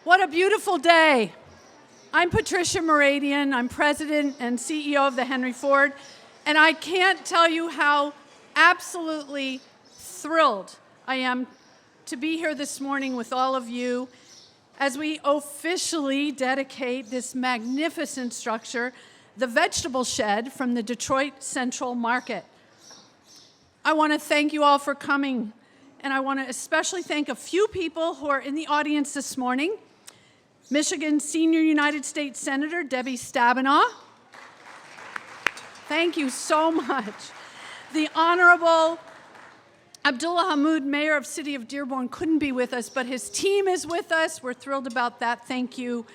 What a beautiful day. I'm Patricia Mooradian. I'm president and CEO of the Henry Ford, and I can't tell you how absolutely thrilled I am to be here this morning with all of you as we officially dedicate this magnificent structure, the vegetable shed from the Detroit Central Market. I want to thank you all for coming, and I want to especially thank a few people who are in the audience this morning. Michigan Senior United States Senator Debbie Stabenow. Thank you so much. The Honorable Abdullah Hammoud, Mayor of City of Dearborn, couldn't be with us, but his team is with us. We're thrilled about that. Thank you.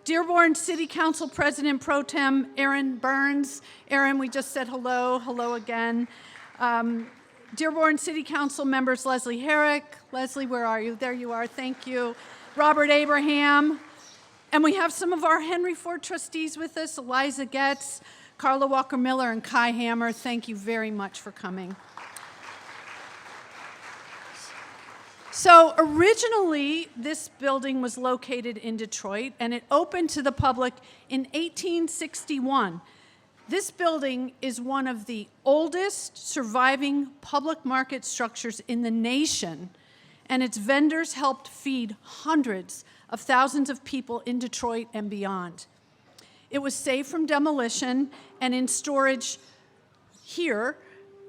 Dearborn City Council President Pro Tem Aaron Burns. Aaron, we just said hello. Hello again. Dearborn City Council members Leslie Herrick. Leslie, where are you? There you are. Thank you. Robert Abraham. And we have some of our Henry Ford trustees with us, Eliza Getz, Carla Walker-Miller, and Kai Hammer. Thank you very much for coming. So originally, this building was located in Detroit, and it opened to the public in 1861. This building is one of the oldest surviving public market structures in the nation, and its vendors helped feed hundreds of thousands of people in Detroit and beyond. It was saved from demolition and in storage here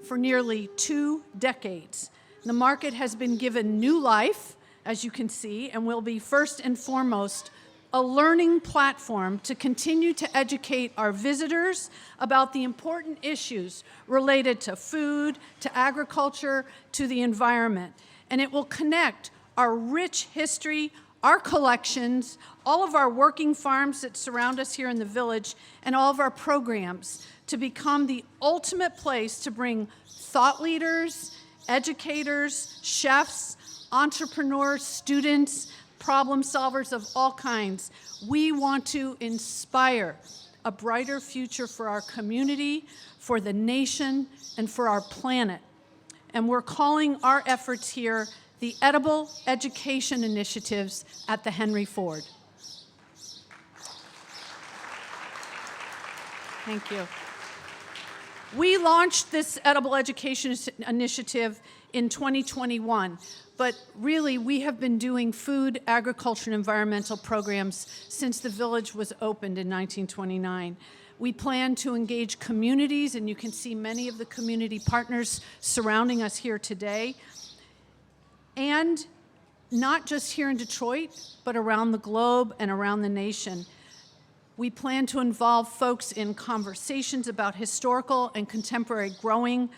for nearly 2 decades. The market has been given new life, as you can see, and will be first and foremost a learning platform to continue to educate our visitors about the important issues related to food, to agriculture, to the environment. And it will connect our rich history, our collections, all of our working farms that surround us here in the village, and all of our programs to become the ultimate place to bring thought leaders, educators, chefs, entrepreneurs, students, problem solvers of all kinds. We want to inspire a brighter future for our community, for the nation, and for our planet. And we're calling our efforts here the Edible Education Initiatives at the Henry Ford. Thank you. We launched this Edible Education Initiative in 2021, but really we have been doing food, agriculture, and environmental programs since the village was opened in 1929. We plan to engage communities, and you can see many of the community partners surrounding us here today, and not just here in Detroit, but around the globe and around the nation. We plan to involve folks in conversations about historical and contemporary growing,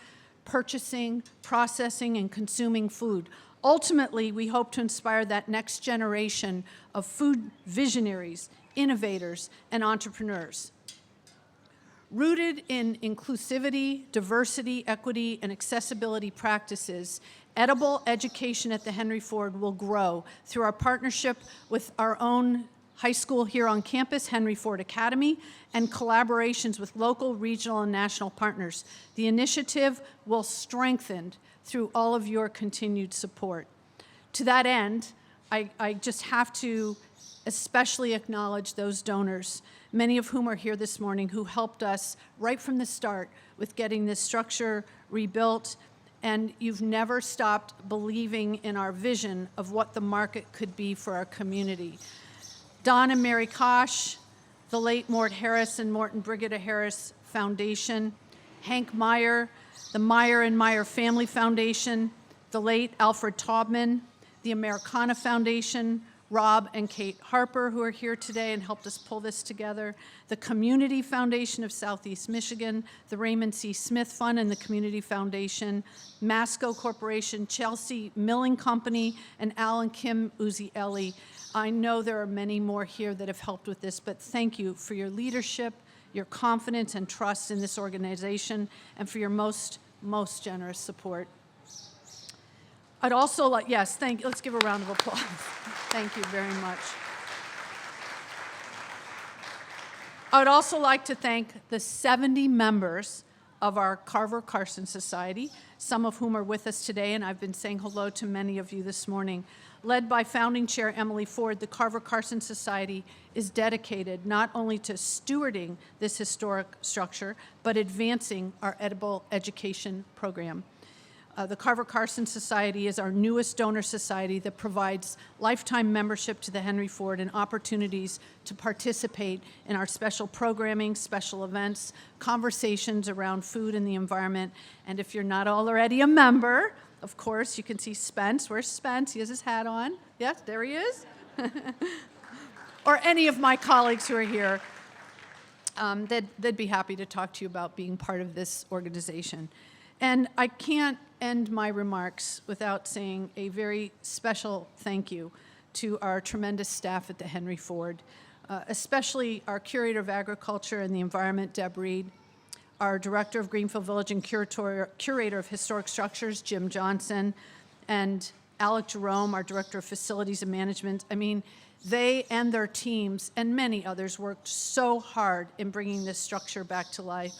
purchasing, processing, and consuming food. Ultimately, we hope to inspire that next generation of food visionaries, innovators, and entrepreneurs. Rooted in inclusivity, diversity, equity, and accessibility practices, edible education at the Henry Ford will grow through our partnership with our own high school here on campus, Henry Ford Academy, and collaborations with local, regional, and national partners. The initiative will strengthen through all of your continued support. To that end, I just have to especially acknowledge those donors, many of whom are here this morning, who helped us right from the start with getting this structure rebuilt, and you've never stopped believing in our vision of what the market could be for our community. Don and Mary Kosh, the late Mort Harris and Morton Brigida Harris Foundation, Hank Meyer, the Meyer and Meyer Family Foundation, the late Alfred Taubman, the Americana Foundation, Rob and Kate Harper, who are here today and helped us pull this together, the Community Foundation of Southeast Michigan, the Raymond C. Smith Fund and the Community Foundation, Masco Corporation, Chelsea Milling Company, and Alan Kim Uzieli. I know there are many more here that have helped with this, but thank you for your leadership, your confidence and trust in this organization, and for your most generous support. I'd also like, yes, let's give a round of applause. Thank you very much. I would also like to thank the 70 members of our Carver-Carson Society, some of whom are with us today, and I've been saying hello to many of you this morning. Led by founding chair Emily Ford, the Carver-Carson Society is dedicated not only to stewarding this historic structure, but advancing our edible education program. The Carver-Carson Society is our newest donor society that provides lifetime membership to the Henry Ford and opportunities to participate in our special programming, special events, conversations around food and the environment. And if you're not already a member, of course, you can see Spence. Where's Spence? He has his hat on. Yes, there he is. Or any of my colleagues who are here, they'd be happy to talk to you about being part of this organization. And I can't end my remarks without saying a very special thank you to our tremendous staff at the Henry Ford, especially our Curator of Agriculture and the Environment, Deb Reed, our Director of Greenfield Village and Curator of Historic Structures, Jim Johnson, and Alec Jerome, our Director of Facilities and Management. I mean, they and their teams and many others worked so hard in bringing this structure back to life.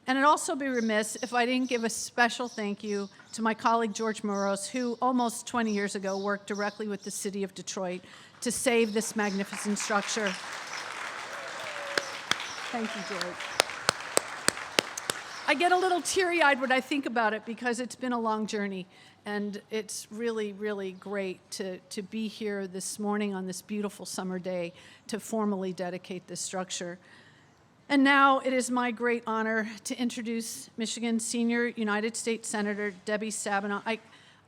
And I'd also be remiss if I didn't give a special thank you to my colleague George Moros, who almost 20 years ago worked directly with the city of Detroit to save this magnificent structure. Thank you, George. I get a little teary-eyed when I think about it because it's been a long journey, and it's really, really great to be here this morning on this beautiful summer day to formally dedicate this structure. And now it is my great honor to introduce Michigan's senior United States Senator, Debbie Stabenow. I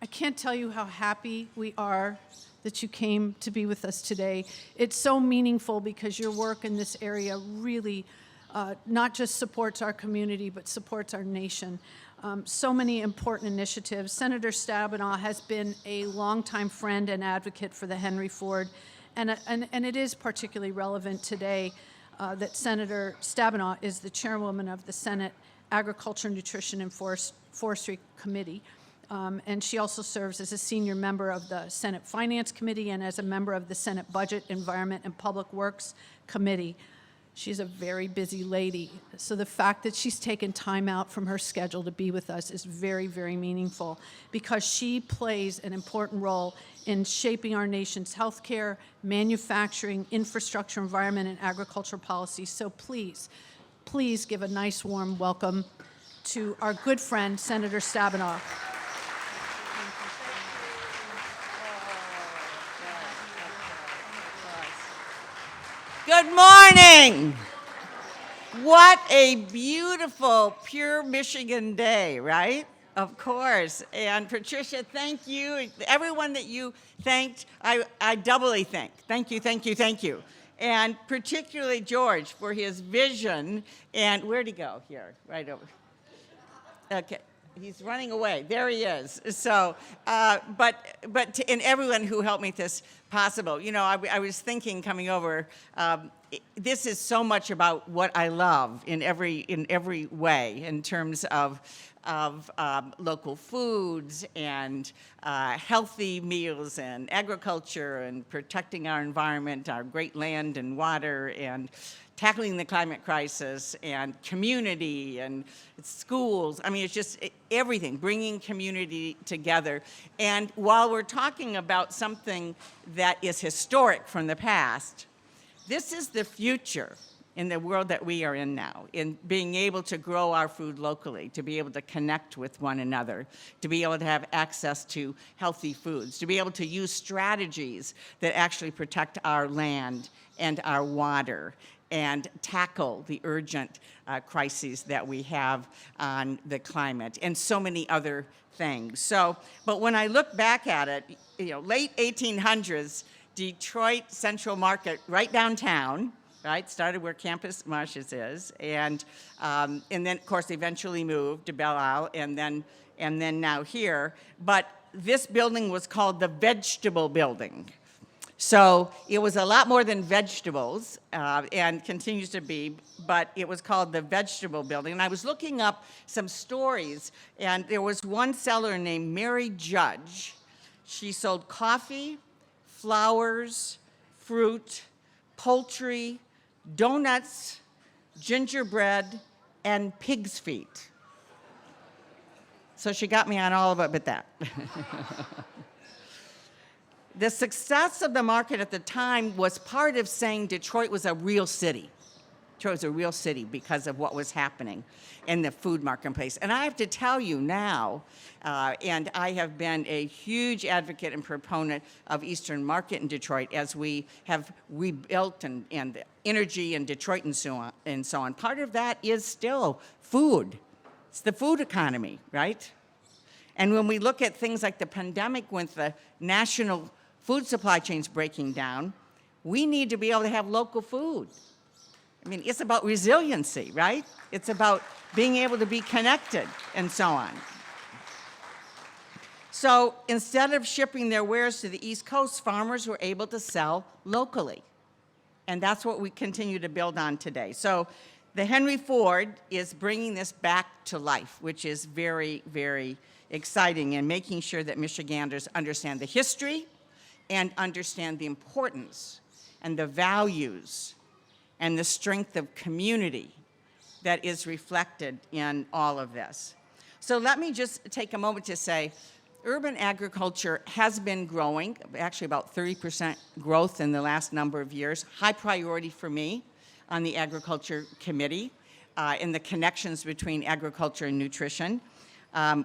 can't tell you how happy we are that you came to be with us today. It's so meaningful because your work in this area really not just supports our community, but supports our nation. So many important initiatives. Senator Stabenow has been a longtime friend and advocate for the Henry Ford, and it is particularly relevant today that Senator Stabenow is the chairwoman of the Senate Agriculture, Nutrition, and Forestry Committee. And she also serves as a senior member of the Senate Finance Committee and as a member of the Senate Budget, Environment, and Public Works Committee. She's a very busy lady, so the fact that she's taken time out from her schedule to be with us is very, very meaningful because she plays an important role in shaping our nation's healthcare, manufacturing, infrastructure, environment, and agricultural policy. So please, please give a nice warm welcome to our good friend, Senator Stabenow. Good morning. What a beautiful, pure Michigan day, right? Of course. And Patricia, thank you. Everyone that you thanked, I doubly thank. Thank you, thank you, thank you. And particularly George for his vision. And where'd he go? Here, right over. Okay. He's running away. There he is. So, and everyone who helped make this possible. You know, I was thinking coming over, this is so much about what I love in every way in terms of local foods and healthy meals and agriculture and protecting our environment, our great land and water, and tackling the climate crisis and community and schools. I mean, it's just everything, bringing community together. And while we're talking about something that is historic from the past, this is the future in the world that we are in now, in being able to grow our food locally, to be able to connect with one another, to be able to have access to healthy foods, to be able to use strategies that actually protect our land and our water and tackle the urgent crises that we have on the climate and so many other things. So, but when I look back at it, you know, late 1800s, Detroit Central Market, right downtown, right, started where Campus Martius is, and then, of course, eventually moved to Belle Isle, and then now here. But this building was called the Vegetable Building. So it was a lot more than vegetables, and continues to be, but it was called the Vegetable Building. And I was looking up some stories, and there was one seller named Mary Judge. She sold coffee, flowers, fruit, poultry, donuts, gingerbread, and pig's feet. So she got me on all of it but that. The success of the market at the time was part of saying Detroit was a real city. Detroit was a real city because of what was happening in the food marketplace. And I have to tell you now, and I have been a huge advocate and proponent of Eastern Market in Detroit as we have rebuilt and the energy in Detroit and so on. Part of that is still food. It's the food economy, right? And when we look at things like the pandemic with the national food supply chains breaking down, we need to be able to have local food. I mean, it's about resiliency, right? It's about being able to be connected and so on. So instead of shipping their wares to the East Coast, farmers were able to sell locally. And that's what we continue to build on today. So the Henry Ford is bringing this back to life, which is very, very exciting, and making sure that Michiganders understand the history and understand the importance and the values and the strength of community that is reflected in all of this. So let me just take a moment to say, urban agriculture has been growing, actually about 30% growth in the last number of years. High priority for me on the Agriculture Committee in the connections between agriculture and nutrition.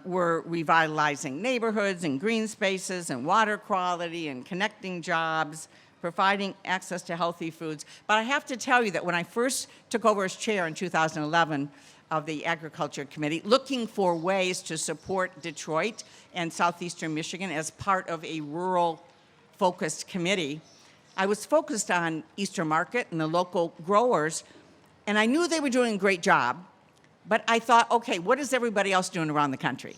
We're revitalizing neighborhoods and green spaces and water quality and connecting jobs, providing access to healthy foods. But I have to tell you that when I first took over as chair in 2011 of the Agriculture Committee, looking for ways to support Detroit and southeastern Michigan as part of a rural-focused committee, I was focused on Eastern Market and the local growers, and I knew they were doing a great job, but I thought, okay, what is everybody else doing around the country?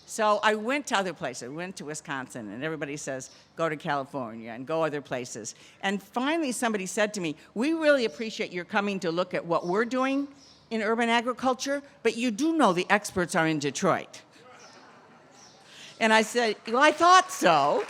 So I went to other places. I went to Wisconsin, and everybody says, go to California and go other places. And finally, somebody said to me, we really appreciate your coming to look at what we're doing in urban agriculture, but you do know the experts are in Detroit. And I said, well, I thought so.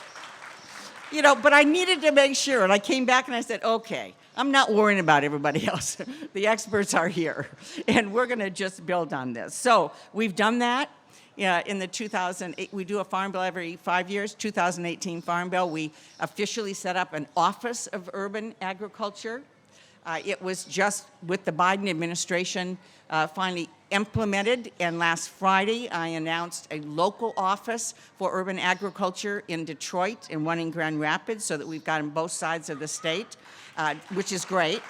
You know, but I needed to make sure. And I came back and I said, okay, I'm not worrying about everybody else. The experts are here, and we're going to just build on this. So we've done that. In the 2008, we do a farm bill every 5 years. 2018 farm bill, we officially set up an Office of Urban Agriculture. It was just with the Biden administration finally implemented, and last Friday I announced a local office for urban agriculture in Detroit and one in Grand Rapids, so that we've got on both sides of the state, which is great.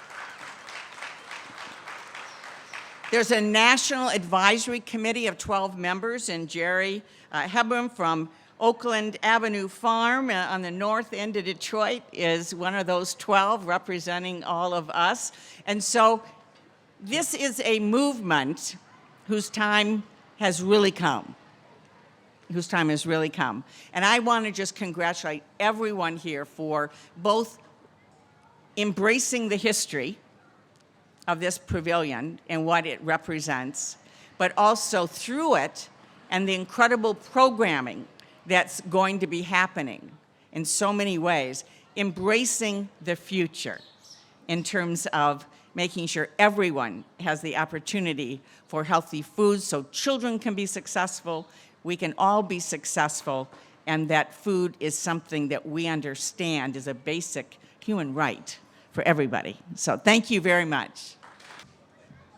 There's a National Advisory Committee of 12 members, and Jerry Hebram from Oakland Avenue Farm on the north end of Detroit is one of those 12 representing all of us. And so this is a movement whose time has really come. And I want to just congratulate everyone here for both embracing the history of this pavilion and what it represents, but also through it and the incredible programming that's going to be happening in so many ways, embracing the future in terms of making sure everyone has the opportunity for healthy foods so children can be successful, we can all be successful, and that food is something that we understand is a basic human right for everybody. So thank you very much.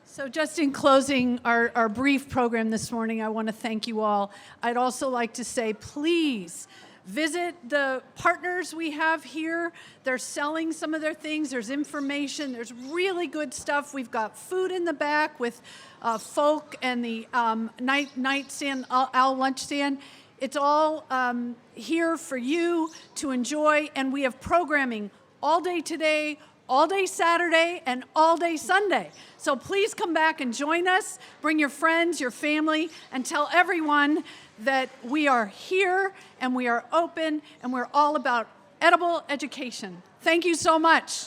So just in closing our brief program this morning, I want to thank you all. I'd also like to say, please visit the partners we have here. They're selling some of their things. There's information. There's really good stuff. We've got food in the back with folk and the nightstand, owl lunch stand. It's all here for you to enjoy, and we have programming all day today, all day Saturday, and all day Sunday. So please come back and join us. Bring your friends, your family, and tell everyone that we are here and we are open and we're all about edible education. Thank you so much.